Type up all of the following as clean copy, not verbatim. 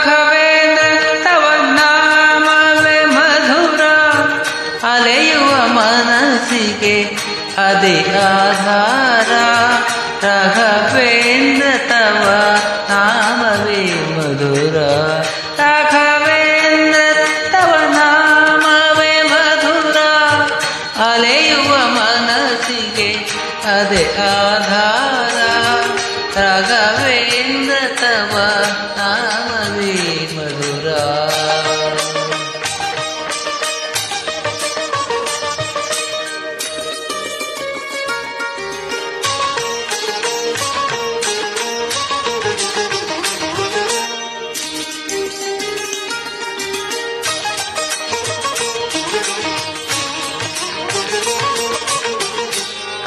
ರಾಘವೇಂದ್ರ ತವ ನಾಮವೇ ಮಧುರ ಅಲೆಯುವ ಮನಸ್ಸಿಗೆ ಅದೇ ಆಧಾರ ರಾಘವೇಂದ್ರ ತವ ನಾಮವೇ ಮಧುರ ರಾಘವೇಂದ್ರ ತವ ನಾಮವೇ ಮಧುರ ಅಲೆಯುವ ಮನಸ್ಸಿಗೆ ಅದೇ ಆಧಾರ ರಾಘವೇಂದ್ರ ತವ ನಾಮವೇ ಮಧುರ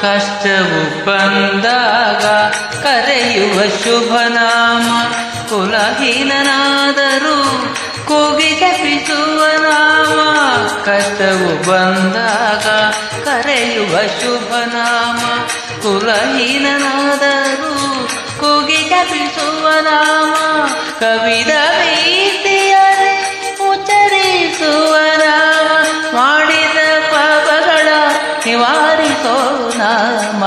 ಕಷ್ಟವು ಬಂದಾಗ ಕರೆಯುವ ಶುಭನಾಮ ಕುಲಹೀನನಾದರೂ ಕೂಗಿ ಜಪಿಸುವ ನಾಮ ಕಷ್ಟವು ಬಂದಾಗ ಕರೆಯುವ ಶುಭನಾಮ ಕುಲಹೀನನಾದರೂ ಕೂಗಿ ಜಪಿಸುವ ನಾಮ ಕವಿದ ಭೀತಿಯರೆ ಉಚ್ಚರಿಸುವ ನಾಮ ಮಾಡಿದ ಪಾಪಗಳ ನಿವಾರಿಸೋ ನಾಮ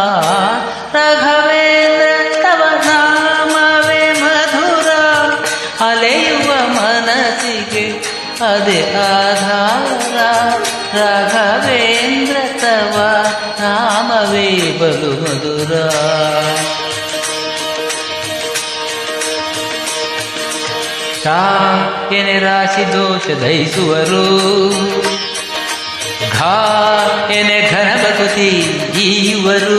ರಾಘವೇಂದ್ರ ತವ ನಾಮವೇ ಮಧುರ ಅಲೆಯುವ ಮನಸ್ಸಿಗೆ ಅದೇ ಆಧಾರ ರಾಘವೇಂದ್ರ ತವ ನಾಮವೇ ಬಲು ಮಧುರ ಎನೆ ರಾಶಿ ದೋಷ ದಯಿಸುವರು ಎನೆ ಘನ ಭಕುತಿ ಈಯುವರು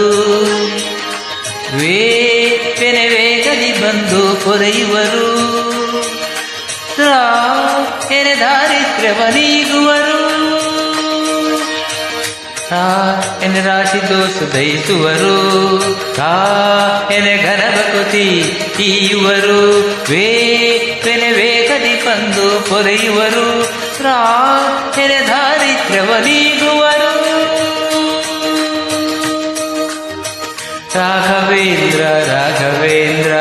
ವೇನೆ ವೇಗದಿ ಬಂದು ಪೊರೆಯುವರು ಎನೆ ದಾರಿದ್ರ್ಯವ ನೀಗುವರು ಎನೆ ರಾಶಿ ದೋಷ ದಯಿಸುವರು ಎನೆ ಘನ ಭಕುತಿ ಈಯುವರು ವೇನೆ ವೇಗದಿ ಬಂದು ಪೊರೆಯುವರು ಎನೆ ದಾರಿದ್ರ್ಯವ ನೀಗುವರು ರಾಘವೇಂದ್ರ ರಾಘವೇಂದ್ರ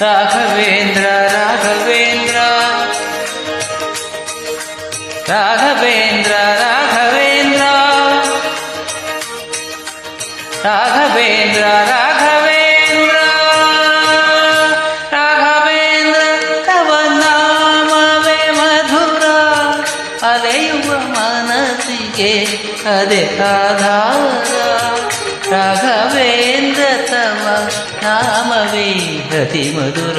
ರಾಘವೇಂದ್ರ ರಾಘವೇಂದ್ರ ರಾಘವೇಂದ್ರ ರಾಘವೇಂದ್ರ ರಾಘವೇಂದ್ರ ರಾಘವೇಂದ್ರ ರಾಘವೇಂದ್ರ ತವ ನಾಮವೇ ಮಧುರ ಅಲೆಯುವ ಮನಸ್ಸಿಗೆ ಅದೇ ಆಧಾರ ರಾಘವೇಂದ್ರ ತವ ನಾಮವೇ ಅತಿ ಮಧುರ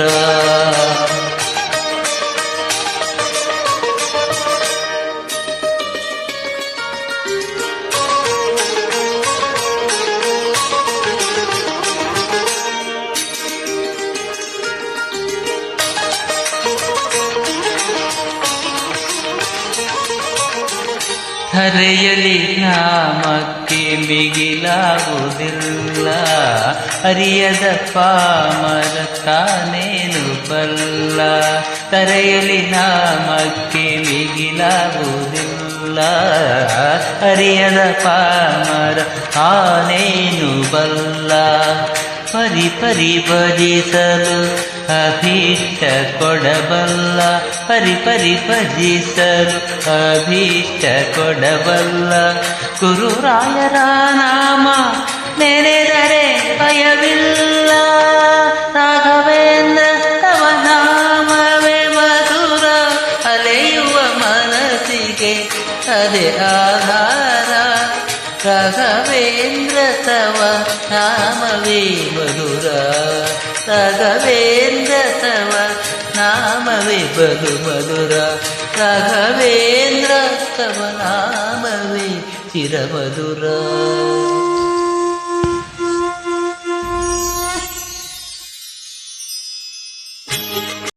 ಹರೆಯಲಿ ನಾಮಕ್ಕೆ ಮಿಗಿಲಾಗುವುದಿಲ್ಲ ಅರಿಯದ ಪಾಮರ ತಾನೇನು ಬಲ್ಲ ತರೆಯಲಿ ನಾಮಕ್ಕೆ ಮಿಗಿಲಾಗುವುದಿಲ್ಲ ಅರಿಯದ ಪಾಮರ ತಾನೇನು ಬಲ್ಲ ಪರಿ ಪರಿ ಭಜಿಸಲು ಅಭೀಷ್ಟ ಕೊಡಬಲ್ಲ ಪರಿ ಪರಿ ಭಜಿಸಲು ಅಭೀಷ್ಟ ಕೊಡಬಲ್ಲ ಗುರುರಾಯರ ನಾಮ ನೆನೆದರೆ ಭಯವಿಲ್ಲ ರಾಘವೇಂದ್ರ ತವ ನಾಮವೇ ಮಧುರ ಅಲೆಯುವ ಮನಸ್ಸಿಗೆ ಅದೇ ಆಧಾರ ರಾಘವೇಂದ್ರ ತವ ನಾಮವೇ ಮಧುರ ರಾಘವೇಂದ್ರ ತವ ನಾಮವೇ ಬಲು ಮಧುರ ರಾಘವೇಂದ್ರ ತವ ನಾಮವೇ ಚಿರಮಧುರ